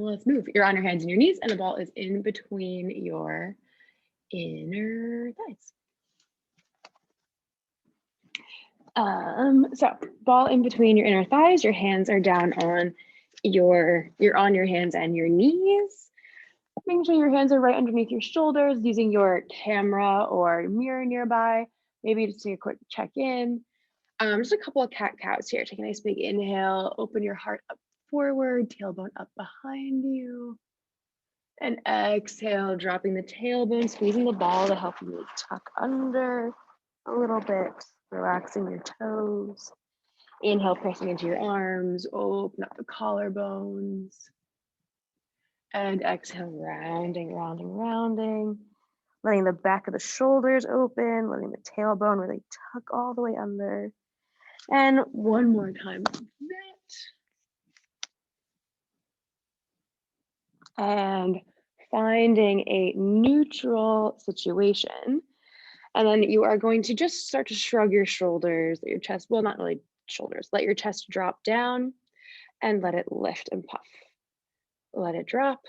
let's move. You're on your hands and your knees, and the ball is in between your inner thighs. So ball in between your inner thighs, your hands are down on you're on your hands and your knees. Making sure your hands are right underneath your shoulders, using your camera or mirror nearby. Maybe just take a quick check-in. Just a couple of cat-cows here. Take a nice big inhale, open your heart up forward, tailbone up behind you. And exhale, dropping the tailbone, squeezing the ball to help you tuck under a little bit, relaxing your toes. Inhale, pressing into your arms, open up the collarbones. And exhale, rounding, rounding, rounding. Letting the back of the shoulders open, letting the tailbone really tuck all the way under. And one more time like that. And finding a neutral situation. And then you are going to just start to shrug your shoulders, let your chest, well, not really shoulders, let your chest drop down and let it lift and puff. Let it drop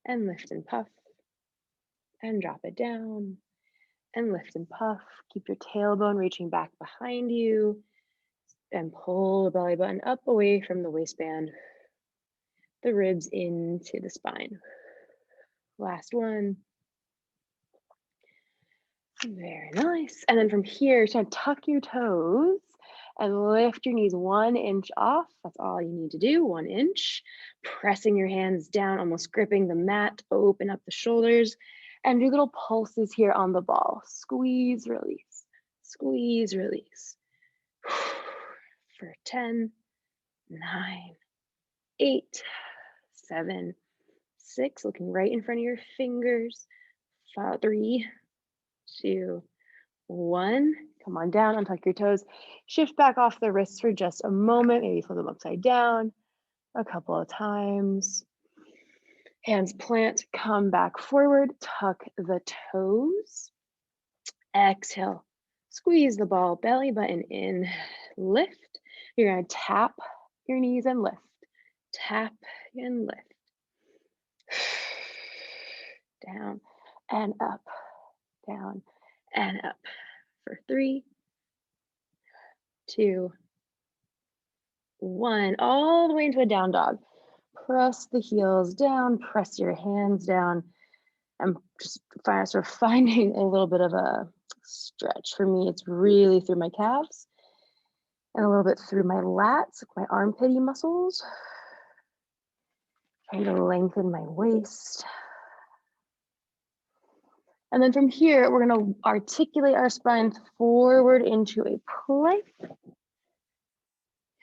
and lift and puff and drop it down and lift and puff. Keep your tailbone reaching back behind you and pull the belly button up away from the waistband, the ribs into the spine. Last one. Very nice. And then from here, so tuck your toes and lift your knees 1 inch off. That's all you need to do, 1 inch. Pressing your hands down, almost gripping the mat, open up the shoulders, and do little pulses here on the ball. Squeeze, release, squeeze, release. For 10, 9, 8, 7, 6, looking right in front of your fingers. 5, 3, 2, 1. Come on down, untuck your toes. Shift back off the wrists for just a moment. Maybe flip them upside down a couple of times. Hands plant, come back forward, tuck the toes. Exhale, squeeze the ball, belly button in, lift. You're gonna tap your knees and lift. Tap and lift. Down and up, down and up. For 3, 2, 1, all the way into a down dog. Press the heels down, press your hands down. I'm just sort of finding a little bit of a stretch. For me, it's really through my calves and a little bit through my lats, my armpity muscles. Trying to lengthen my waist. And then from here, we're gonna articulate our spine forward into a plank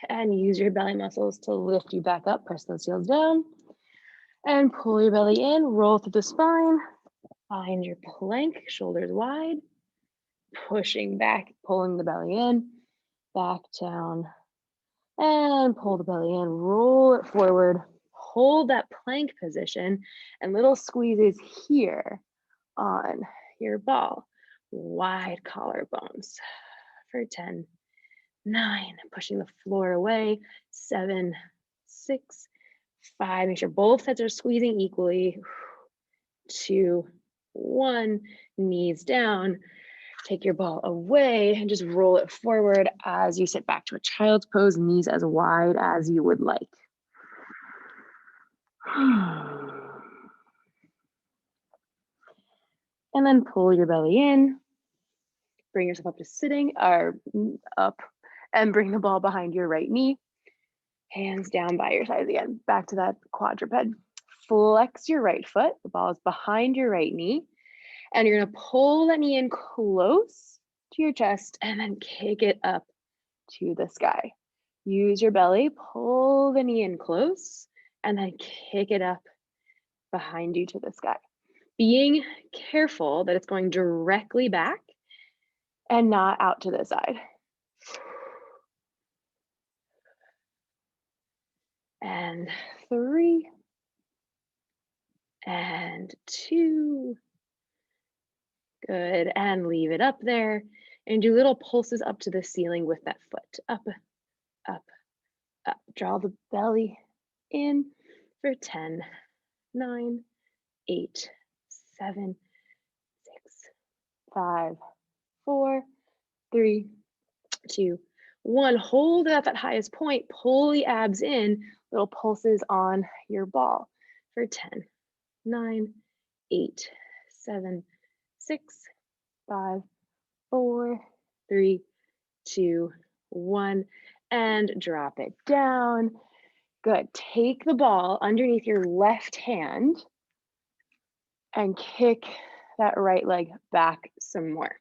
and use your belly muscles to lift you back up. Press those heels down and pull your belly in, roll through the spine, find your plank, shoulders wide, pushing back, pulling the belly in, back down, and pull the belly in, roll it forward, hold that plank position, and little squeezes here on your ball. Wide collarbones for 10, 9, pushing the floor away, 7, 6, 5, make sure both heads are squeezing equally, 2, 1, knees down, take your ball away and just roll it forward as you sit back to a child's pose, knees as wide as you would like. And then pull your belly in, bring yourself up to sitting, or up, and bring the ball behind your right knee. Hands down by your sides again, back to that quadruped. Flex your right foot, the ball is behind your right knee, and you're gonna pull that knee in close to your chest and then kick it up to the sky. Use your belly, pull the knee in close, and then kick it up behind you to the sky. Being careful that it's going directly back and not out to the side. And 3, and 2. Good, and leave it up there. And do little pulses up to the ceiling with that foot. Up, up, up. Draw the belly in for 10, 9, 8, 7, 6, 5, 4, 3, 2, 1. Hold it at that highest point. Pull the abs in, little pulses on your ball for 10, 9, 8, 7, 6, 5, 4, 3, 2, 1. And drop it down. Good. Take the ball underneath your left hand and kick that right leg back some more.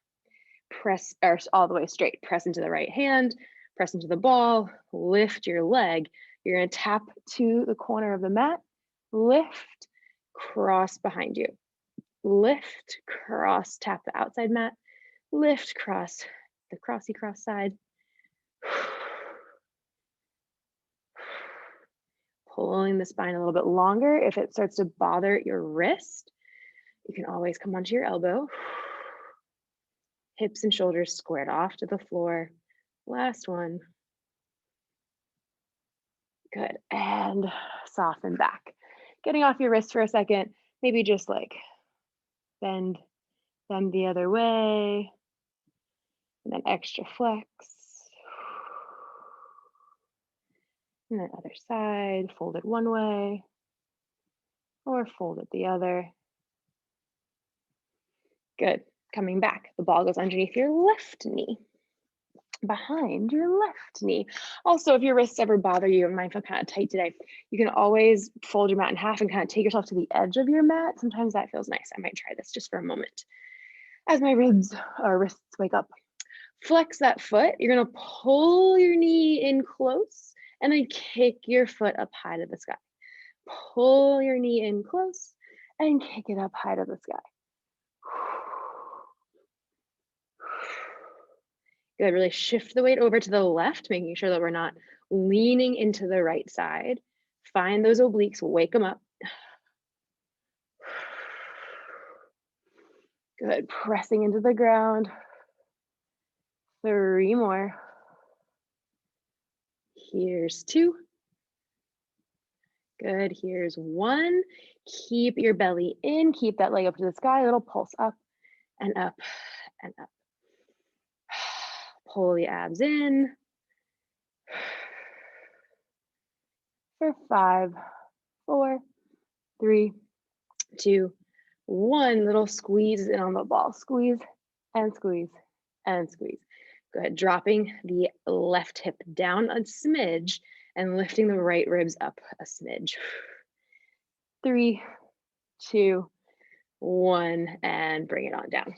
Press or all the way straight. Press into the right hand, press into the ball, lift your leg. You're going to tap to the corner of the mat, lift, cross behind you. Lift, cross, tap the outside mat, lift, cross the crossy cross side. Pulling the spine a little bit longer. If it starts to bother your wrist, you can always come onto your elbow. Hips and shoulders squared off to the floor. Last one. Good. And soften back. Getting off your wrist for a second. Maybe just like bend the other way. And then extra flex. And then other side, fold it one way or fold it the other. Good. Coming back. The ball goes underneath your left knee, behind your left knee. Also, if your wrists ever bother you, and mine feel kind of tight today, you can always fold your mat in half and kind of take yourself to the edge of your mat. Sometimes that feels nice. I might try this just for a moment. As my ribs or wrists wake up, flex that foot. You're going to pull your knee in close and then kick your foot up high to the sky. Pull your knee in close and kick it up high to the sky. Good. Really shift the weight over to the left, making sure that we're not leaning into the right side. Find those obliques, wake them up. Good. Pressing into the ground. 3 more. Here's 2. Good. Here's 1. Keep your belly in. Keep that leg up to the sky. A little pulse up and up and up. Pull the abs in. For 5, 4, 3, 2, 1. Little squeeze in on the ball. Squeeze and squeeze and squeeze. Good. Dropping the left hip down a smidge and lifting the right ribs up a smidge. 3, 2, 1, and bring it on down.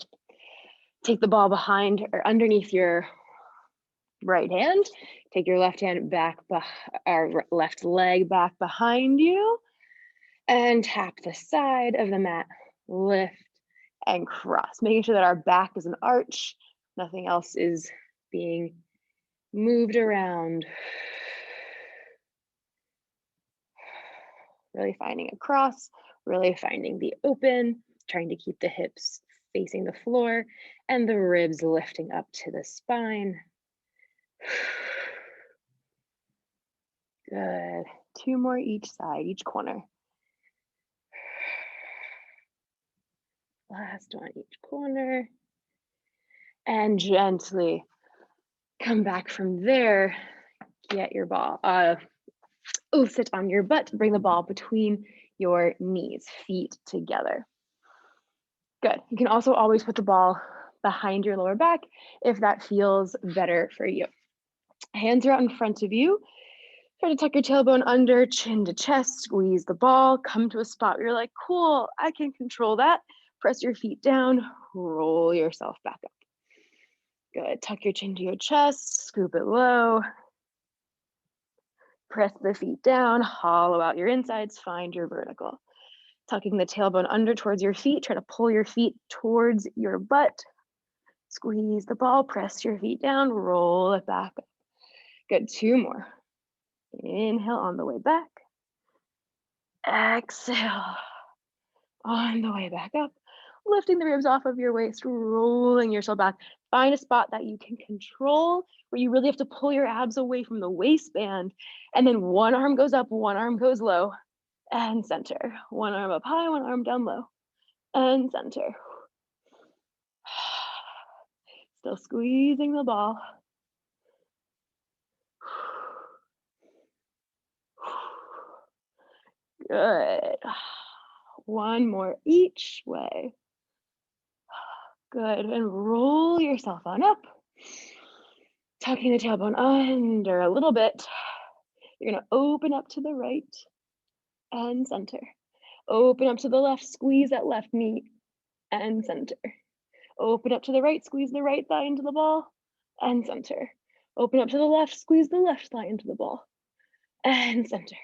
Take the ball behind or underneath your right hand. Take your left hand back, or left leg back behind you, and tap the side of the mat. Lift and cross, making sure that our back is an arch. Nothing else is being moved around. Really finding a cross, really finding the open, trying to keep the hips facing the floor and the ribs lifting up to the spine. Good. 2 more each side, each corner. Last one each corner. And gently come back from there. Get your ball. Sit on your butt. Bring the ball between your knees, feet together. Good. You can also always put the ball behind your lower back if that feels better for you. Hands are out in front of you. Try to tuck your tailbone under, chin to chest, squeeze the ball, come to a spot where you're like, cool, I can control that. Press your feet down, roll yourself back up. Good. Tuck your chin to your chest, scoop it low. Press the feet down, hollow out your insides, find your vertical. Tucking the tailbone under towards your feet, try to pull your feet towards your butt. Squeeze the ball, press your feet down, roll it back up. Good. 2 more. Inhale on the way back. Exhale on the way back up. Lifting the ribs off of your waist, rolling yourself back. Find a spot that you can control where you really have to pull your abs away from the waistband. And then one arm goes up, one arm goes low. and center. One arm up high, one arm down low, and center. Still squeezing the ball. Good. One more each way. Good, and roll yourself on up. Tucking the tailbone under a little bit. You're gonna open up to the right and center. Open up to the left, squeeze that left knee and center. Open up to the right, squeeze the right thigh into the ball and center. Open up to the left, squeeze the left thigh into the ball and center.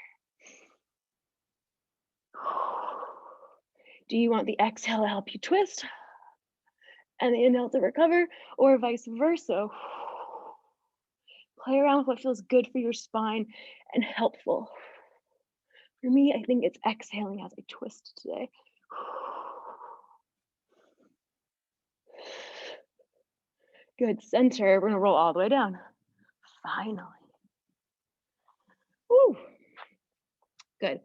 Do you want the exhale to help you twist and the inhale to recover, or vice versa? Play around with what feels good for your spine and helpful. For me, I think it's exhaling as I twist today. Good, center. We're gonna roll all the way down. Finally. Woo. Good.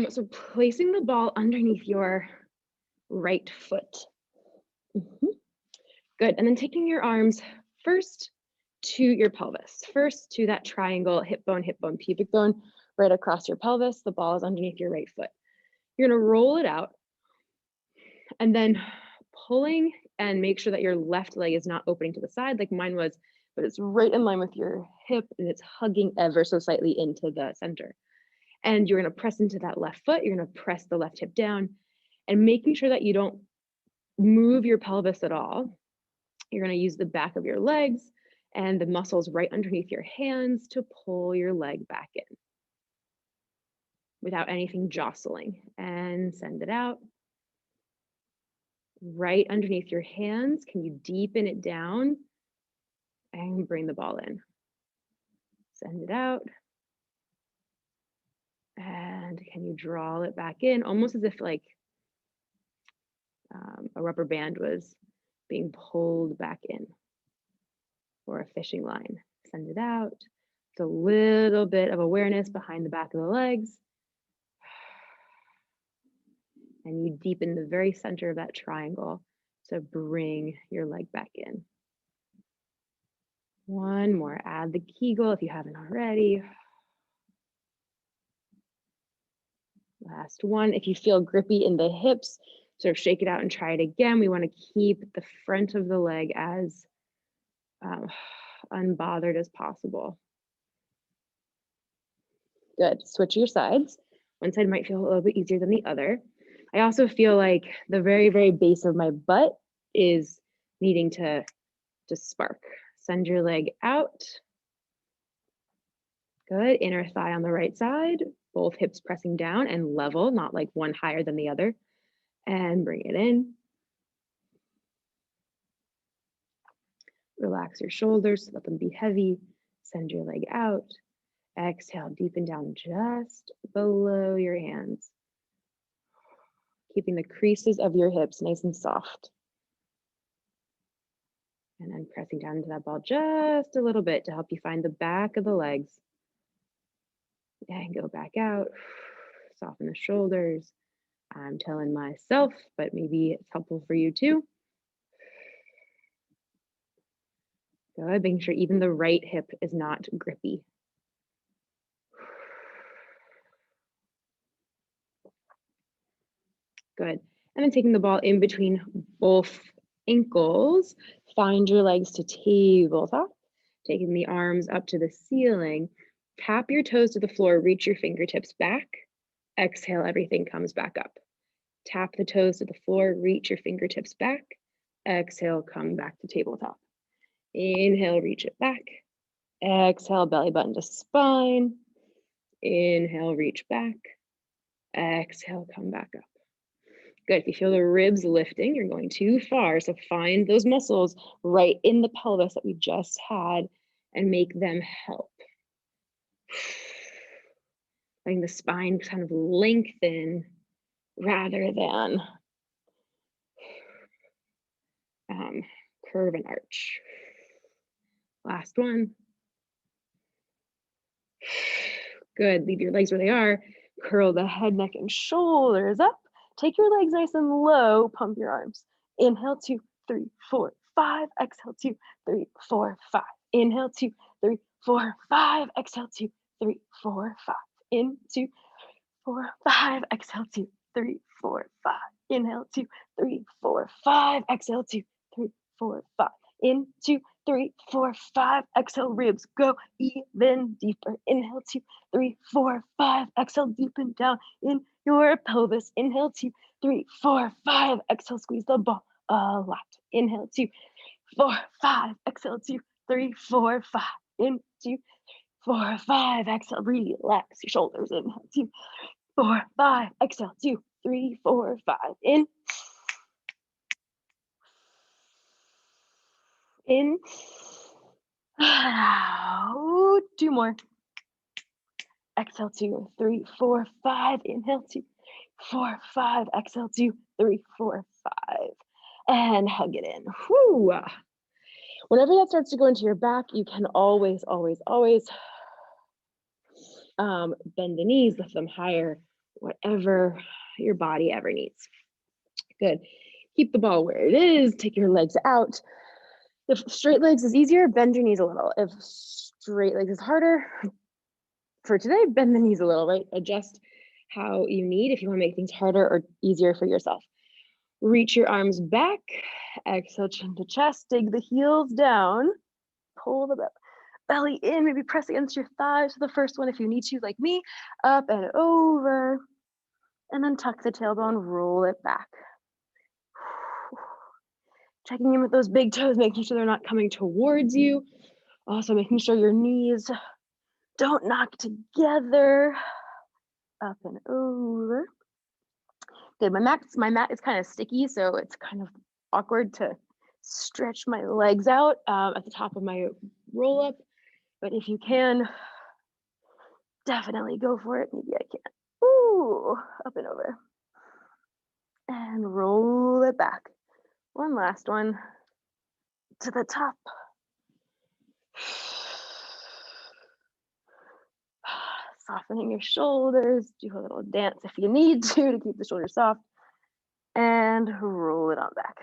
So placing the ball underneath your right foot. Good, and then taking your arms first to your pelvis, first to that triangle, hip bone, pubic bone, right across your pelvis. The ball is underneath your right foot. You're gonna roll it out and then pulling and make sure that your left leg is not opening to the side like mine was, but it's right in line with your hip and it's hugging ever so slightly into the center. And you're gonna press into that left foot. You're gonna press the left hip down and making sure that you don't move your pelvis at all. You're gonna use the back of your legs and the muscles right underneath your hands to pull your leg back in without anything jostling, and send it out. Right underneath your hands, can you deepen it down and bring the ball in? Send it out. And can you draw it back in, almost as if like a rubber band was being pulled back in, or a fishing line. Send it out. It's a little bit of awareness behind the back of the legs. And you deepen the very center of that triangle to bring your leg back in. One more, add the Kegel if you haven't already. Last one, if you feel grippy in the hips, sort of shake it out and try it again. We want to keep the front of the leg as unbothered as possible. Good, switch your sides. One side might feel a little bit easier than the other. I also feel like the very, very base of my butt is needing to spark. Send your leg out. Good, inner thigh on the right side, both hips pressing down and level, not like one higher than the other. And bring it in. Relax your shoulders, let them be heavy. Send your leg out. Exhale, deepen down just below your hands. Keeping the creases of your hips nice and soft. And then pressing down into that ball just a little bit to help you find the back of the legs. And go back out. Soften the shoulders. I'm telling myself, but maybe it's helpful for you too. Good, making sure even the right hip is not grippy. Good. And then taking the ball in between both ankles, find your legs to tabletop, taking the arms up to the ceiling, tap your toes to the floor, reach your fingertips back, exhale, everything comes back up. Tap the toes to the floor, reach your fingertips back, exhale, come back to tabletop. Inhale, reach it back, exhale, belly button to spine, inhale, reach back, exhale, come back up. Good, if you feel the ribs lifting, you're going too far. So find those muscles right in the pelvis that we just had and make them help. Letting the spine kind of lengthen rather than curve and arch. Last one. Good, leave your legs where they are. Curl the head, neck, and shoulders up. Take your legs nice and low. Pump your arms. Inhale, 2, 3, 4, 5. Exhale, 2, 3, 4, 5. Inhale, 2, 3, 4, 5. Exhale, 2, 3, 4, 5. In, 2, 4, 5. Exhale, 2, 3, 4, 5. Inhale, 2, 3, 4, 5. Exhale, 2, 3, 4, 5. In, 2, 3, 4, 5. Exhale, ribs go even deeper. Inhale, 2, 3, 4, 5. Exhale, deepen down in your pelvis. Inhale, 2, 3, 4, 5. Exhale, squeeze the ball a lot. Inhale, 2, 4, 5. Exhale, 2, 3, 4, 5. In, 2, 4, 5. Exhale, relax your shoulders. Inhale, 2, 4, 5. Exhale, 2, 3, 4, 5. In, out. 2 more. Exhale, 2, 3, 4, 5. Inhale, 2, 4, 5. Exhale, 2, 3, 4, 5. And hug it in. Whew. Whenever that starts to go into your back, you can always bend the knees, lift them higher, whatever your body ever needs. Good. Keep the ball where it is. Take your legs out. If straight legs is easier, bend your knees a little. If straight legs is harder, for today, bend the knees a little, right? Adjust how you need if you want to make things harder or easier for yourself. Reach your arms back. Exhale, chin to chest. Dig the heels down. Pull the belly in. Maybe press against your thighs for the first one if you need to, like me. Up and over. And then tuck the tailbone, roll it back. Checking in with those big toes, making sure they're not coming towards you. Also making sure your knees don't knock together. Up and over. Good, my mat is kind of sticky, so it's kind of awkward to stretch my legs out at the top of my roll up. But if you can, definitely go for it. Maybe I can. Ooh, up and over. And roll it back. One last one to the top. Softening your shoulders. Do a little dance if you need to keep the shoulders soft. And roll it on back.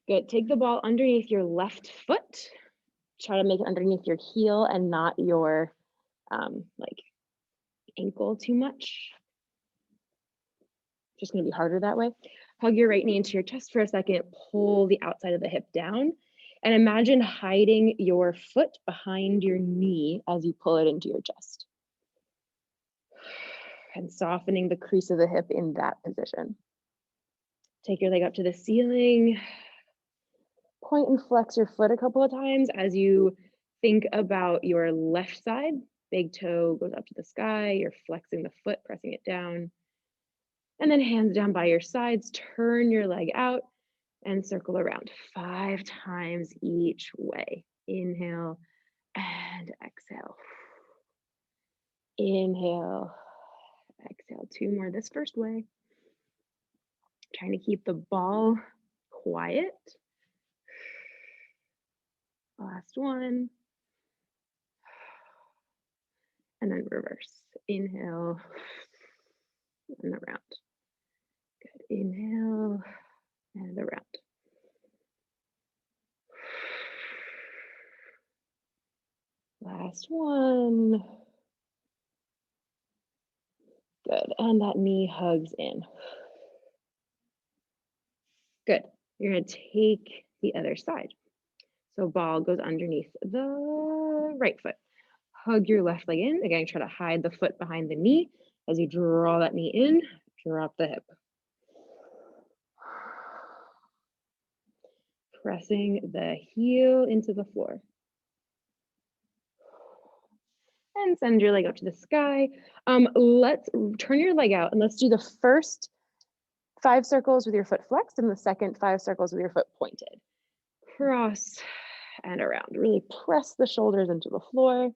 Good. Take the ball underneath your left foot. Try to make it underneath your heel and not your like ankle too much. Just going to be harder that way. Hug your right knee into your chest for a second. Pull the outside of the hip down. And imagine hiding your foot behind your knee as you pull it into your chest. And softening the crease of the hip in that position. Take your leg up to the ceiling. Point and flex your foot a couple of times as you think about your left side. Big toe goes up to the sky. You're flexing the foot, pressing it down. And then hands down by your sides. Turn your leg out and circle around 5 times each way. Inhale and exhale. Inhale, exhale. 2 more this first way. Trying to keep the ball quiet. Last one. And then reverse. Inhale and around. Good. Inhale and around. Last one. Good. And that knee hugs in. Good. You're going to take the other side. So ball goes underneath the right foot. Hug your left leg in. Again, try to hide the foot behind the knee. As you draw that knee in, drop the hip. Pressing the heel into the floor. And send your leg up to the sky. Let's turn your leg out and let's do the first 5 circles with your foot flexed and the second 5 circles with your foot pointed. Cross and around. Really press the shoulders into the floor.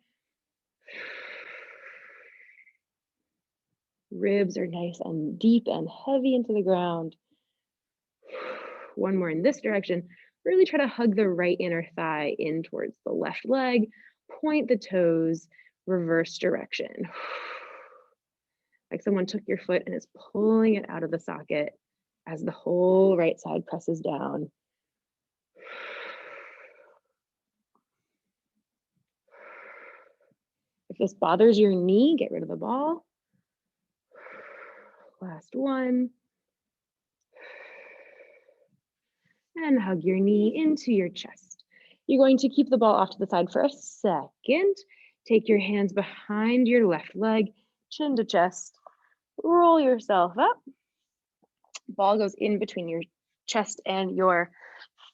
Ribs are nice and deep and heavy into the ground. One more in this direction. Really try to hug the right inner thigh in towards the left leg. Point the toes. reverse direction. Like someone took your foot and is pulling it out of the socket as the whole right side presses down. If this bothers your knee, get rid of the ball. Last one. And hug your knee into your chest. You're going to keep the ball off to the side for a second. Take your hands behind your left leg, chin to chest. Roll yourself up. Ball goes in between your chest and your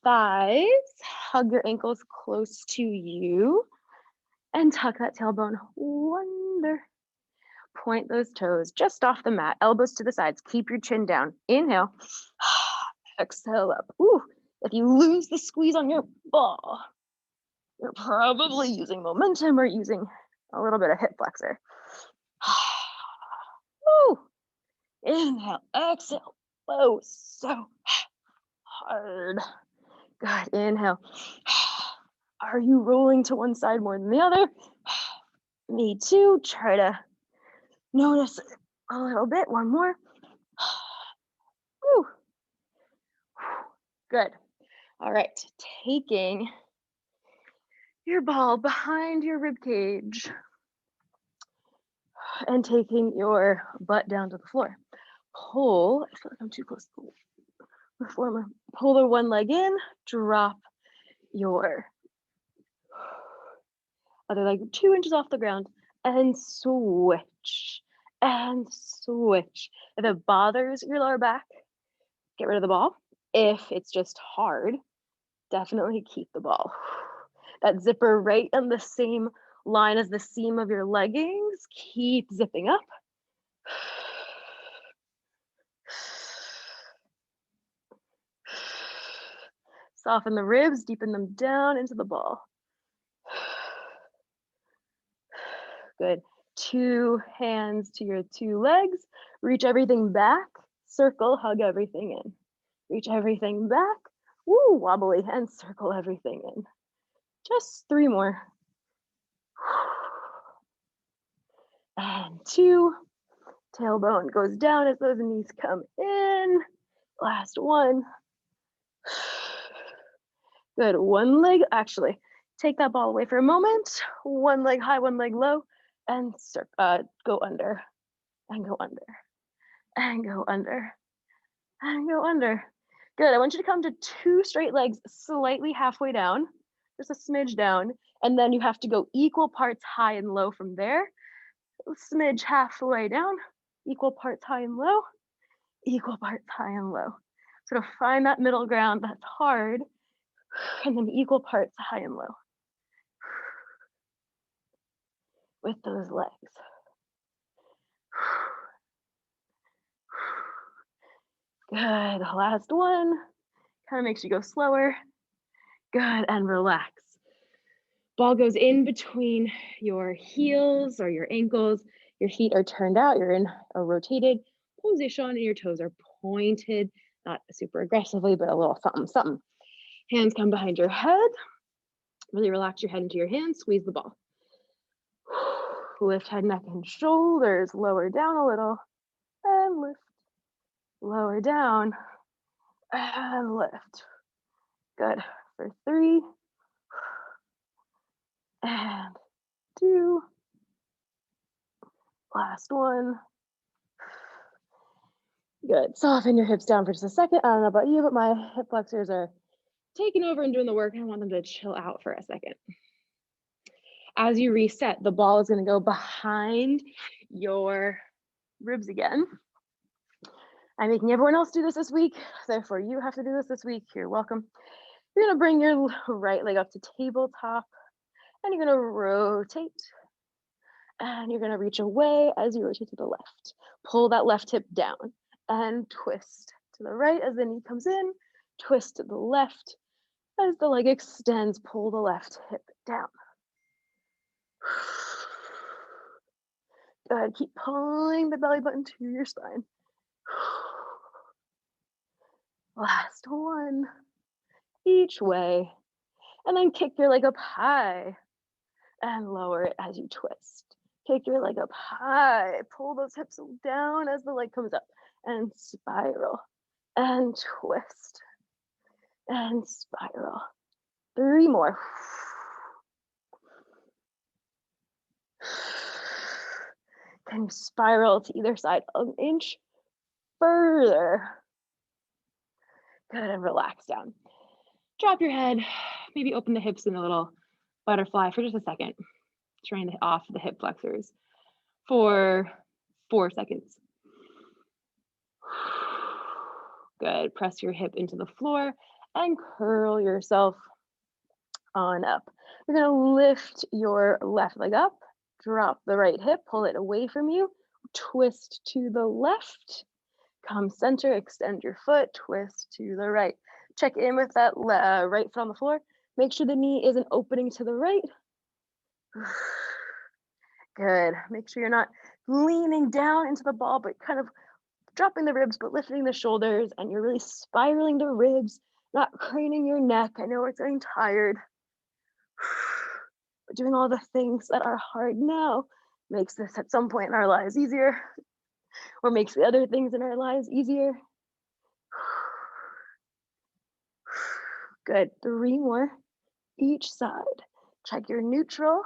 thighs. Hug your ankles close to you and tuck that tailbone under. Point those toes just off the mat, elbows to the sides. Keep your chin down. Inhale. Exhale up. Ooh, if you lose the squeeze on your ball, you're probably using momentum or using a little bit of hip flexor. Woo. Inhale, exhale. Oh, so hard. Good. Inhale. Are you rolling to one side more than the other? Me too. Try to notice a little bit. One more. Woo. Good. All right. Taking your ball behind your rib cage and taking your butt down to the floor. Pull. I feel like I'm too close to the floor. Pull the one leg in. Drop your other leg 2 inches off the ground and switch and switch. If it bothers your lower back, get rid of the ball. If it's just hard, definitely keep the ball. That zipper right on the same line as the seam of your leggings. Keep zipping up. Soften the ribs, deepen them down into the ball. Good. 2 hands to your 2 legs. Reach everything back. Circle, hug everything in. Reach everything back. Woo, wobbly, and circle everything in. Just 3 more. And 2. Tailbone goes down as those knees come in. Last one. Good. One leg, actually, take that ball away for a moment. One leg high, one leg low, and go under, and go under, and go under, and go under. Good. I want you to come to 2 straight legs, slightly halfway down, just a smidge down, and then you have to go equal parts high and low from there. A smidge halfway down, equal parts high and low, equal parts high and low. So to find that middle ground, that's hard, and then equal parts high and low with those legs. Good. Last one. Kind of makes you go slower. Good. And relax. Ball goes in between your heels or your ankles. Your feet are turned out. You're in a rotated position and your toes are pointed, not super aggressively, but a little something, something. Hands come behind your head. Really relax your head into your hands. Squeeze the ball. Lift head, neck, and shoulders. Lower down a little and lift. Lower down and lift. Good. For 3 and 2. Last one. Good. Soften your hips down for just a second. I don't know about you, but my hip flexors are taking over and doing the work. I want them to chill out for a second. As you reset, the ball is going to go behind your ribs again. I'm making everyone else do this week, therefore you have to do this week. You're welcome. You're going to bring your right leg up to tabletop, and you're going to rotate, and you're going to reach away as you rotate to the left. Pull that left hip down and twist to the right as the knee comes in, twist to the left as the leg extends, pull the left hip down. Good. Keep pulling the belly button to your spine. Last one. Each way. And then kick your leg up high and lower it as you twist. Take your leg up high, pull those hips down as the leg comes up, and spiral, and twist, and spiral. 3 more. Can you spiral to either side an inch further? Good, and relax down. Drop your head, maybe open the hips in a little butterfly for just a second. Trying to off the hip flexors for 4 seconds. Good, press your hip into the floor and curl yourself on up. You're gonna lift your left leg up, drop the right hip, pull it away from you, twist to the left, come center, extend your foot, twist to the right. Check in with that right foot on the floor. Make sure the knee isn't opening to the right. Good. Make sure you're not leaning down into the ball, but kind of dropping the ribs, but lifting the shoulders, and you're really spiraling the ribs, not craning your neck. I know it's getting tired. But doing all the things that are hard now makes this at some point in our lives easier, or makes the other things in our lives easier. Good. 3 more each side. Check your neutral.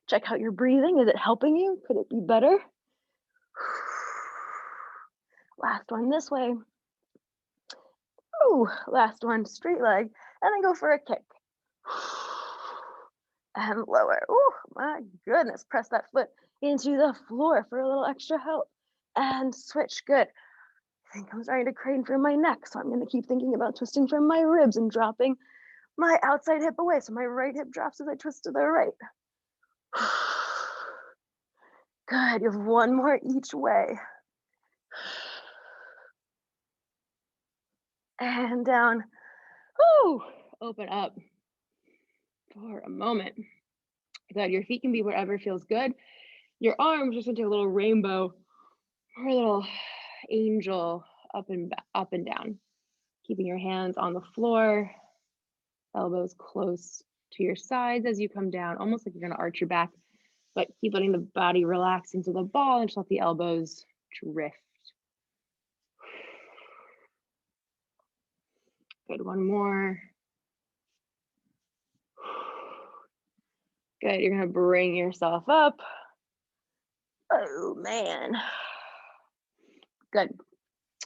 Check how you're breathing. Is it helping you? Could it be better? Last one this way. Ooh, last one, straight leg, and then go for a kick. And lower. Oh my goodness, press that foot into the floor for a little extra help. And switch, good. I think I'm starting to crane from my neck, so I'm gonna keep thinking about twisting from my ribs and dropping my outside hip away. So my right hip drops as I twist to the right. Good, you have 1 more each way. And down. Whoo, open up for a moment. Good, your feet can be whatever feels good. Your arms just into a little rainbow or a little angel up and down. Keeping your hands on the floor, elbows close to your sides as you come down, almost like you're gonna arch your back, but keep letting the body relax into the ball and just let the elbows drift. Good, 1 more. Good, you're gonna bring yourself up. Oh man. Good.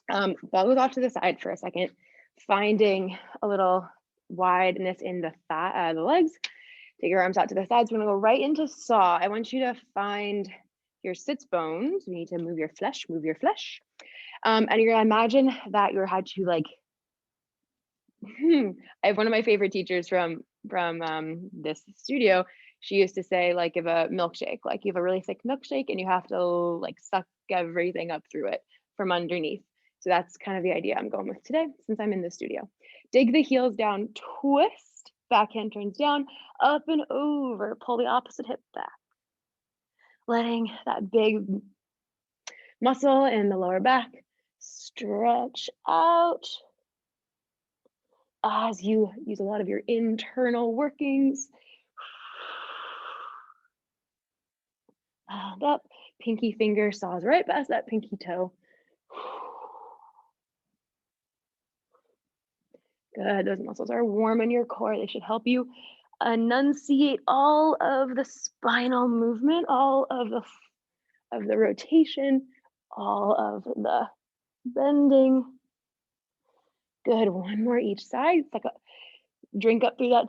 Ball goes off to the side for a second, finding a little wideness in the legs. Take your arms out to the sides. We're gonna go right into saw. I want you to find your sits bones. You need to move your flesh, and you're gonna imagine that you're had to like, I have one of my favorite teachers from this studio. She used to say, like, if a milkshake, like you have a really thick milkshake and you have to like suck everything up through it from underneath. So that's kind of the idea I'm going with today since I'm in the studio. Dig the heels down, twist, backhand turns down, up and over, pull the opposite hip back. Letting that big muscle in the lower back stretch out as you use a lot of your internal workings. And up, pinky finger saws right past that pinky toe. Good, those muscles are warm in your core. They should help you enunciate all of the spinal movement, all of the rotation, all of the bending. Good, 1 more each side. It's like a drink up through that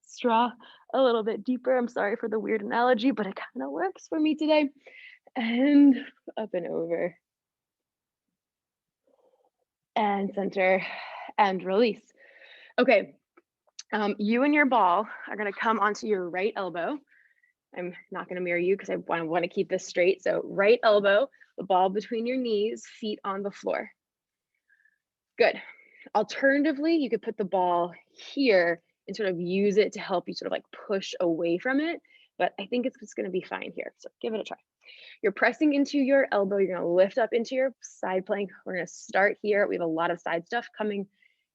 straw a little bit deeper. I'm sorry for the weird analogy, but it kind of works for me today. And up and over. And center and release. Okay, you and your ball are gonna come onto your right elbow. I'm not gonna mirror you because I wanna keep this straight. So right elbow, the ball between your knees, feet on the floor. Good. Alternatively, you could put the ball here and sort of use it to help you sort of like push away from it, but I think it's just gonna be fine here. So give it a try. You're pressing into your elbow. You're gonna lift up into your side plank. We're gonna start here. We have a lot of side stuff coming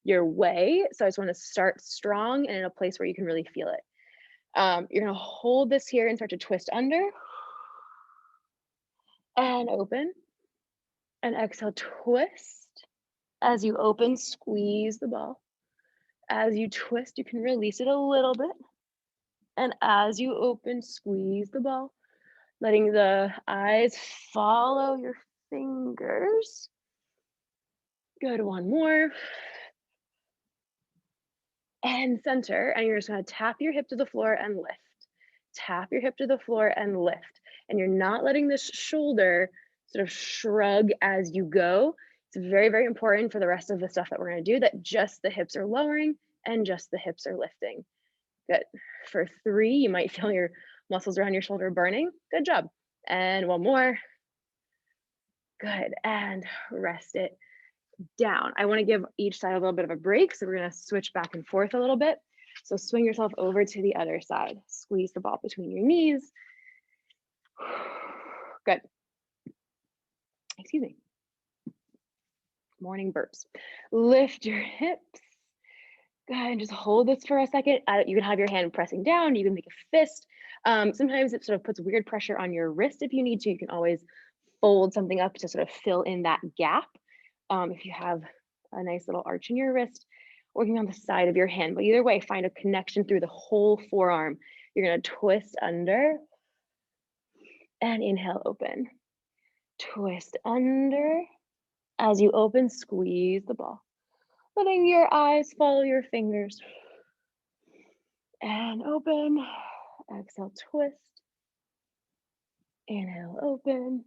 your way. So I just wanna start strong and in a place where you can really feel it. You're gonna hold this here and start to twist under and open, and exhale, twist. As you open, squeeze the ball. As you twist, you can release it a little bit. And as you open, squeeze the ball, letting the eyes follow your fingers. Good, one more. And center, and you're just gonna tap your hip to the floor and lift. Tap your hip to the floor and lift. And you're not letting this shoulder sort of shrug as you go. It's very, very important for the rest of the stuff that we're gonna do that just the hips are lowering and just the hips are lifting. Good. For 3, you might feel your muscles around your shoulder burning. Good job. And one more. Good. And rest it down. I want to give each side a little bit of a break. So we're going to switch back and forth a little bit. So swing yourself over to the other side. Squeeze the ball between your knees. Good. Excuse me. Morning burps. Lift your hips. Go ahead and just hold this for a second. You can have your hand pressing down. You can make a fist. Sometimes it sort of puts weird pressure on your wrist if you need to. You can always fold something up to sort of fill in that gap. If you have a nice little arch in your wrist, working on the side of your hand. But either way, find a connection through the whole forearm. You're going to twist under and inhale, open. Twist under. As you open, squeeze the ball. Letting your eyes follow your fingers. And open. Exhale, twist. Inhale, open.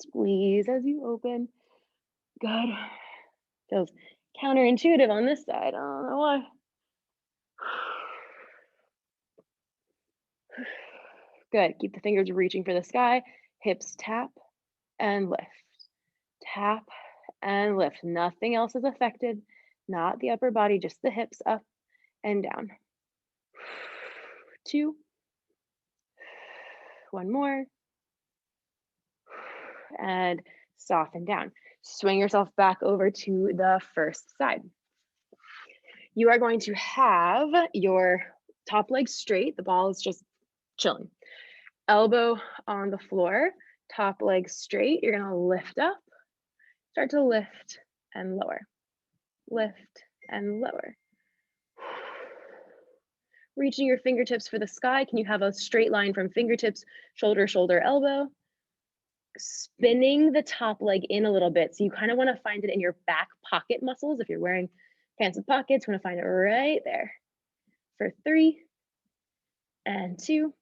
Squeeze as you open. Good. Feels counterintuitive on this side. I don't know why. Good. Keep the fingers reaching for the sky. Hips tap and lift. Tap and lift. Nothing else is affected. Not the upper body, just the hips up and down. 2. One more. And soften down. Swing yourself back over to the first side. You are going to have your top leg straight. The ball is just chilling. Elbow on the floor, top leg straight. You're going to lift up, start to lift and lower. Lift and lower. Reaching your fingertips for the sky. Can you have a straight line from fingertips, shoulder, shoulder, elbow? Spinning the top leg in a little bit. So you kind of want to find it in your back pocket muscles. If you're wearing pants with pockets, you want to find it right there. For 3 and 2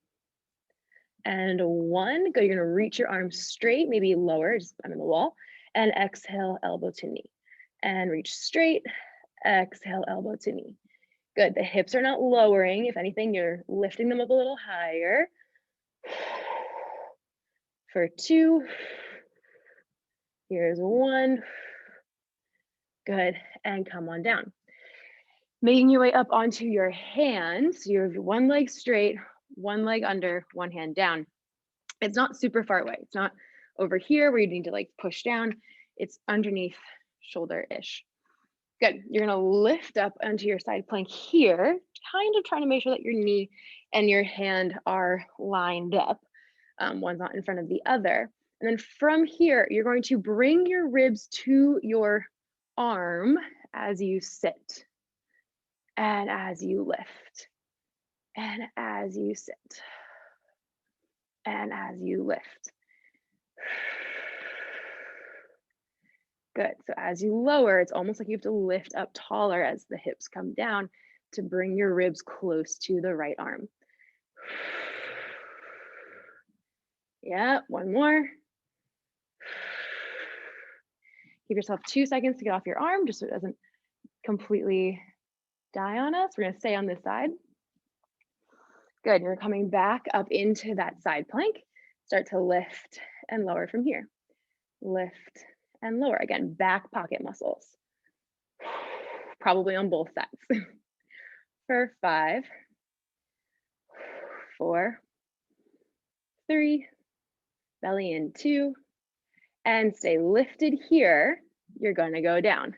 and 1. Go, you're going to reach your arms straight, maybe lower, just under the wall, and exhale, elbow to knee. And reach straight, exhale, elbow to knee. Good, the hips are not lowering. If anything, you're lifting them up a little higher. For 2, here's 1. Good, and come on down. Making your way up onto your hands. So you have one leg straight, one leg under, one hand down. It's not super far away. It's not over here where you need to like push down. It's underneath shoulder-ish. Good. You're gonna lift up onto your side plank here, kind of trying to make sure that your knee and your hand are lined up. One's not in front of the other. And then from here, you're going to bring your ribs to your arm as you sit and as you lift and as you sit and as you lift. Good. So as you lower, it's almost like you have to lift up taller as the hips come down to bring your ribs close to the right arm. Yeah, one more. Give yourself 2 seconds to get off your arm just so it doesn't completely die on us. We're going to stay on this side. Good. You're coming back up into that side plank. Start to lift and lower from here. Lift and lower. Again, back pocket muscles. Probably on both sides. For 5, 4, 3, belly in 2, and stay lifted here. You're going to go down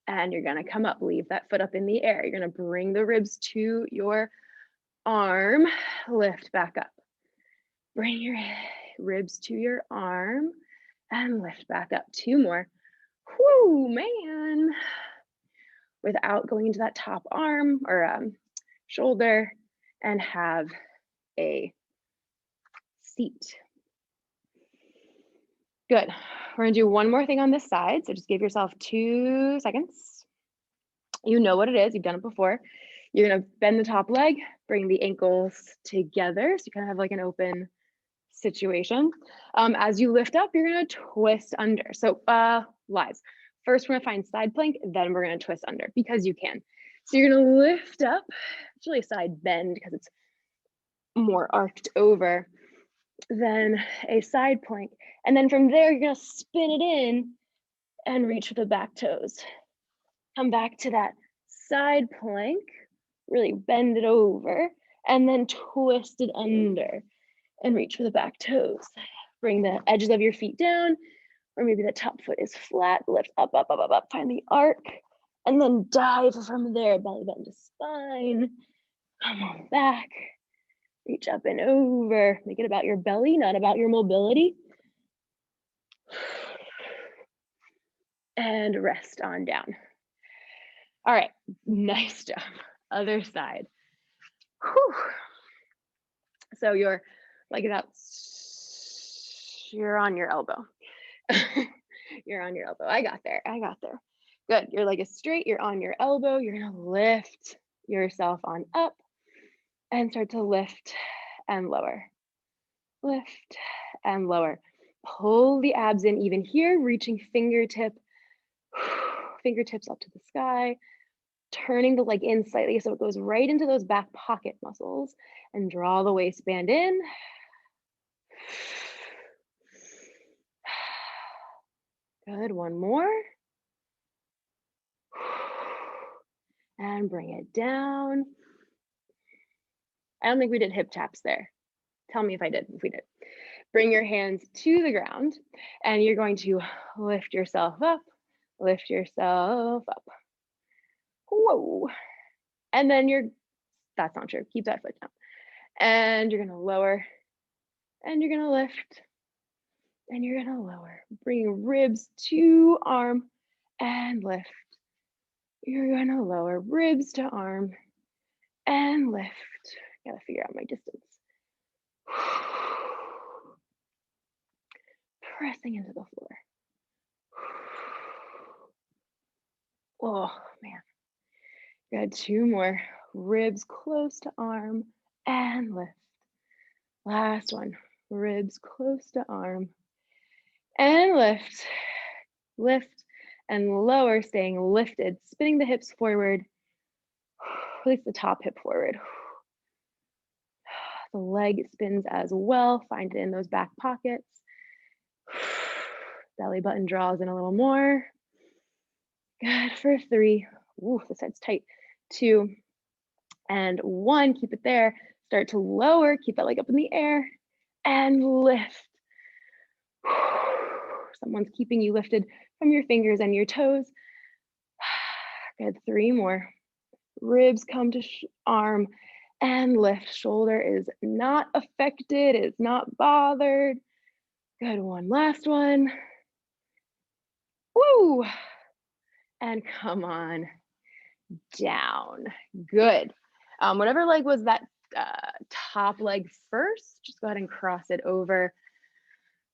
And you're gonna come up, leave that foot up in the air. You're gonna bring the ribs to your arm, lift back up. Bring your ribs to your arm and lift back up. 2 more. Whoo, man. Without going into that top arm or shoulder, and have a seat. Good. We're gonna do one more thing on this side. So just give yourself 2 seconds. You know what it is, you've done it before. You're gonna bend the top leg, bring the ankles together. So you kind of have like an open situation. As you lift up, you're gonna twist under. So lies. First, we're gonna find side plank, then we're gonna twist under because you can. So you're gonna lift up, it's really a side bend because it's more arched over, then a side plank. And then from there, you're gonna spin it in and reach for the back toes. Come back to that side plank, really bend it over, and then twist it under and reach for the back toes. Bring the edges of your feet down, or maybe the top foot is flat, lift up, up, up, up, up, find the arc, and then dive from there, belly button to spine. Come on back, reach up and over. Make it about your belly, not about your mobility. And rest on down. All right, nice job. Other side. Whew. So you're like that, you're on your elbow. You're on your elbow. I got there. Good. Your leg is straight. You're on your elbow. You're going to lift yourself on up and start to lift and lower. Lift and lower. Pull the abs in even here, reaching fingertips up to the sky, turning the leg in slightly so it goes right into those back pocket muscles, and draw the waistband in. Good, one more. And bring it down. I don't think we did hip taps there. Tell me if I did, if we did. Bring your hands to the ground and you're going to lift yourself up, lift yourself up. Whoa. And then that's not true. Keep that foot down. And you're gonna lower and you're gonna lift and you're gonna lower. Bring ribs to arm and lift. You're gonna lower ribs to arm and lift. Gotta figure out my distance. Pressing into the floor. Oh man. Good, 2 more. Ribs close to arm and lift. Last one. Ribs close to arm and lift. Lift and lower, staying lifted, spinning the hips forward. Release the top hip forward. The leg spins as well. Find it in those back pockets. Belly button draws in a little more. Good for 3. Ooh, this side's tight. 2 and 1. Keep it there. Start to lower. Keep that leg up in the air and lift. Someone's keeping you lifted from your fingers and your toes. Good, 3 more. Ribs come to arm and lift. Shoulder is not affected, is not bothered. Good, one last one. Woo! And come on down. Good. Whatever leg was that top leg first, just go ahead and cross it over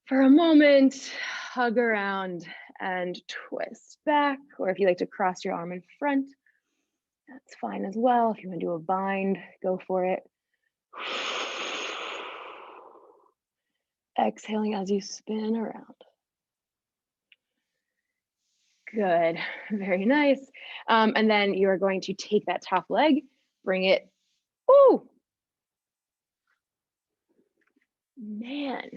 for a moment, hug around and twist back. Or if you like to cross your arm in front, that's fine as well. If you want to do a bind, go for it. Exhaling as you spin around. Good, very nice. And then you are going to take that top leg, bring it, ooh, man,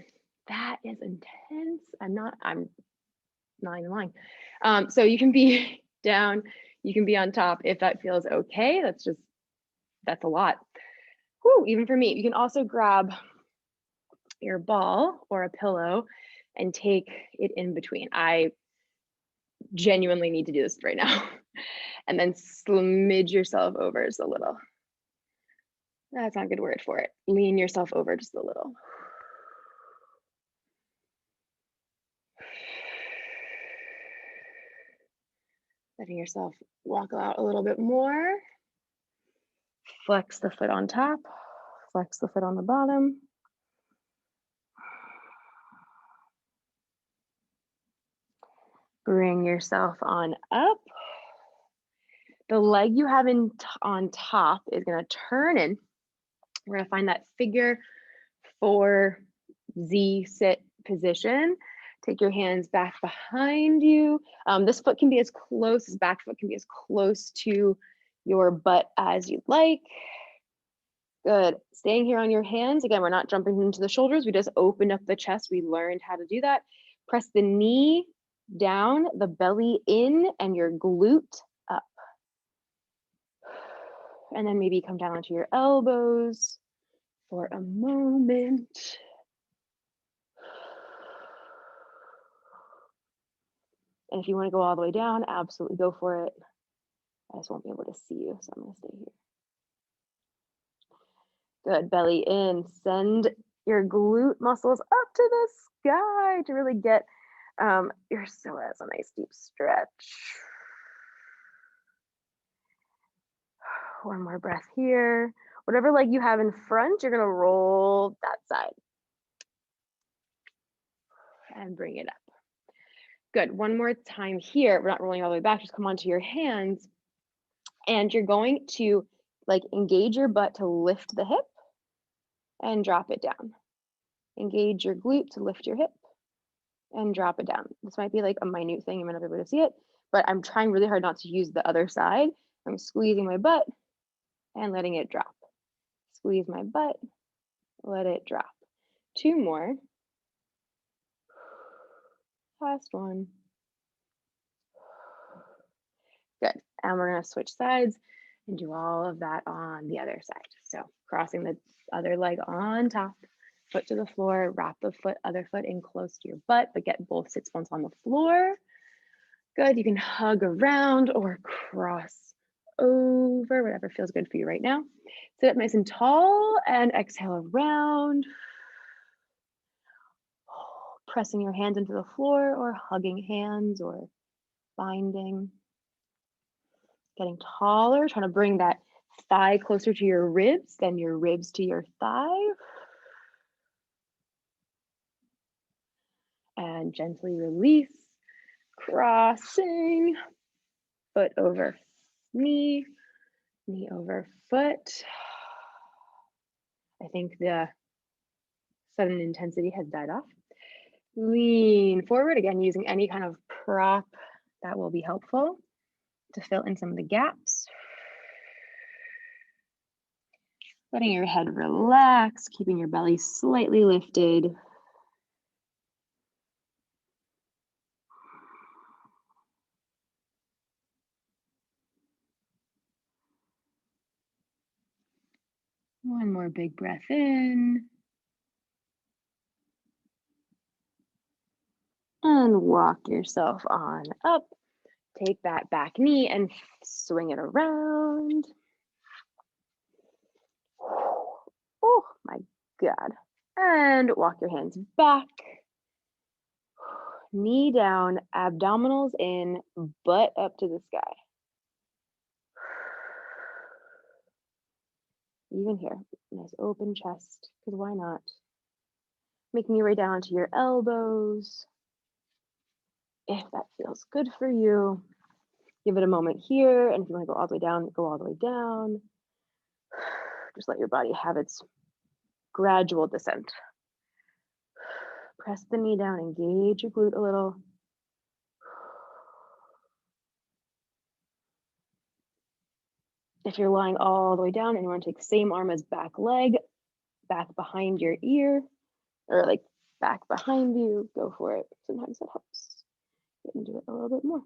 that is intense. I'm not even lying. So you can be down, you can be on top if that feels okay. That's a lot. Whew, even for me. You can also grab your ball or a pillow and take it in between. I genuinely need to do this right now. And then smidge yourself over just a little. That's not a good word for it. Lean yourself over just a little. Letting yourself walk out a little bit more. Flex the foot on top, flex the foot on the bottom. Bring yourself on up. The leg you have on top is going to turn in. We're going to find that figure 4 Z sit position. Take your hands back behind you. This foot can be as close, this back foot can be as close to your butt as you'd like. Good. Staying here on your hands. Again, we're not jumping into the shoulders. We just opened up the chest. We learned how to do that. Press the knee down, the belly in, and your glute up. And then maybe come down onto your elbows for a moment. And if you want to go all the way down, absolutely go for it. I just won't be able to see you, so I'm going to stay here. Good. Belly in. Send your glute muscles up to the sky to really get your psoas a nice deep stretch. One more breath here. Whatever leg you have in front, you're going to roll that side. And bring it up. Good. One more time here. We're not rolling all the way back. Just come onto your hands. And you're going to like engage your butt to lift the hip and drop it down. Engage your glute to lift your hip and drop it down. This might be like a minute thing. You might not be able to see it, but I'm trying really hard not to use the other side. I'm squeezing my butt and letting it drop. Squeeze my butt, let it drop. 2 more. Last one. Good. And we're going to switch sides and do all of that on the other side. So crossing the other leg on top, foot to the floor, wrap the other foot in close to your butt, but get both sits bones on the floor. Good. You can hug around or cross over, whatever feels good for you right now. Sit up nice and tall and exhale around. Pressing your hands into the floor or hugging hands or binding. Getting taller, trying to bring that thigh closer to your ribs, then your ribs to your thigh. And gently release, crossing, foot over knee, knee over foot. I think the sudden intensity has died off. Lean forward, again, using any kind of prop that will be helpful to fill in some of the gaps. Letting your head relax, keeping your belly slightly lifted. One more big breath in. And walk yourself on up. Take that back knee and swing it around. Oh my God. And walk your hands back. Knee down, abdominals in, butt up to the sky. Even here, nice open chest, because why not? Making your way down to your elbows. If that feels good for you, give it a moment here. And if you want to go all the way down, go all the way down. Just let your body have its gradual descent. Press the knee down, engage your glute a little. If you're lying all the way down and you want to take the same arm as back leg, back behind your ear, or like back behind you, go for it. Sometimes that helps. You can do it a little bit more.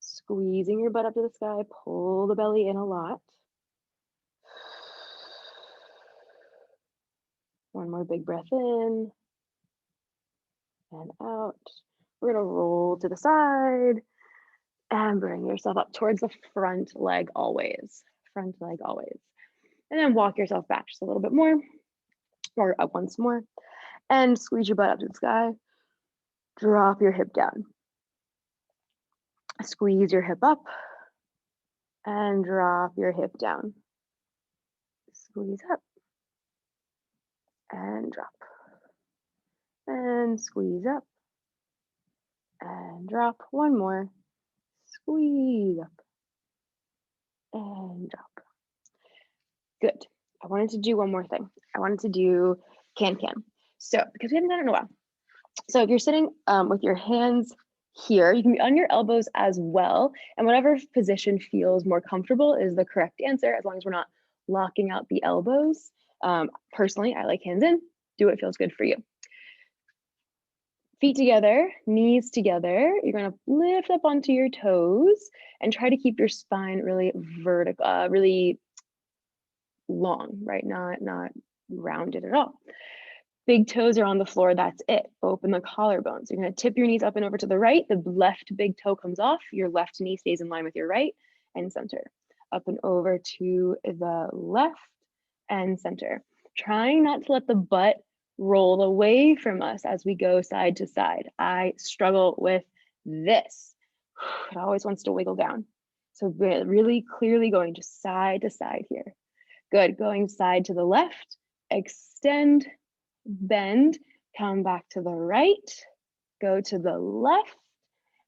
Squeezing your butt up to the sky, pull the belly in a lot. One more big breath in and out. We're gonna roll to the side and bring yourself up towards the front leg always. Front leg always. And then walk yourself back just a little bit more, or up once more, and squeeze your butt up to the sky. Drop your hip down. Squeeze your hip up and drop your hip down. Squeeze up and drop. And squeeze up and drop. One more. Squeeze up and drop. Good. I wanted to do one more thing. I wanted to do can-can. So, because we haven't done it in a while. So if you're sitting with your hands here, you can be on your elbows as well. And whatever position feels more comfortable is the correct answer, as long as we're not locking out the elbows. Personally, I like hands in. Do what feels good for you. Feet together, knees together. You're gonna lift up onto your toes and try to keep your spine really vertical, really long, right? Not rounded at all. Big toes are on the floor, that's it. Open the collarbones. You're gonna tip your knees up and over to the right. The left big toe comes off. Your left knee stays in line with your right, and center. Up and over to the left and center. Trying not to let the butt roll away from us as we go side to side. I struggle with this. It always wants to wiggle down. So really clearly going just side to side here. Good, going side to the left, extend, bend, come back to the right, go to the left,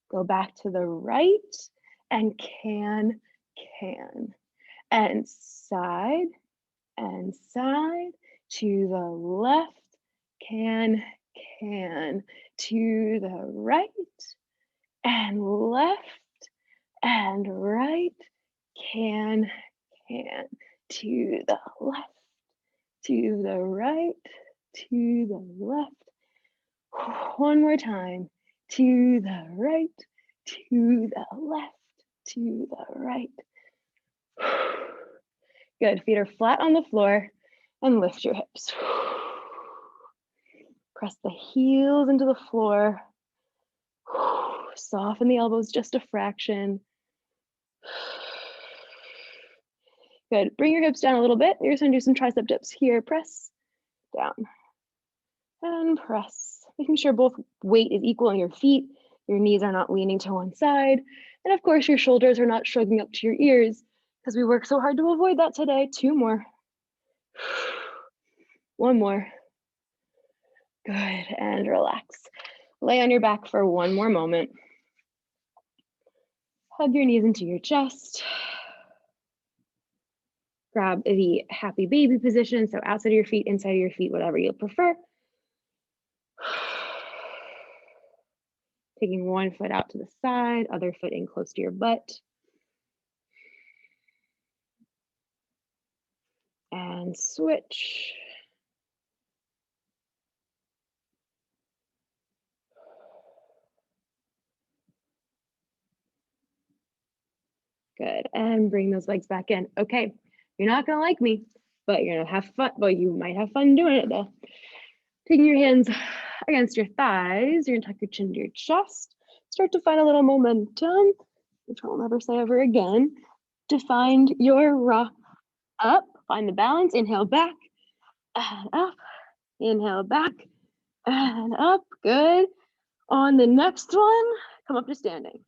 go back to the right, and can, and side to the left, can, to the right, and left, and right, can, to the left, to the right, to the left. One more time. To the right, to the left, to the right. Good. Feet are flat on the floor and lift your hips. Press the heels into the floor. Soften the elbows just a fraction. Good. Bring your hips down a little bit. You're just gonna do some tricep dips here. Press down and press. Making sure both weight is equal on your feet. Your knees are not leaning to one side. And of course, your shoulders are not shrugging up to your ears because we work so hard to avoid that today. 2 more. 1 more. Good, and relax. Lay on your back for 1 more moment. Hug your knees into your chest. Grab the happy baby position, so outside of your feet, inside of your feet, whatever you prefer. Taking one foot out to the side, other foot in close to your butt. And switch. Good, and bring those legs back in. Okay, you're not gonna like me, but you're gonna have fun. Well, you might have fun doing it though. Taking your hands against your thighs, you're gonna tuck your chin to your chest. Start to find a little momentum, which I'll never say ever again. To find your rock up, find the balance, inhale back, and up, inhale back, and up, good. On the next one, come up to standing.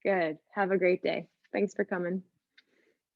Good. Have a great day. Thanks for coming.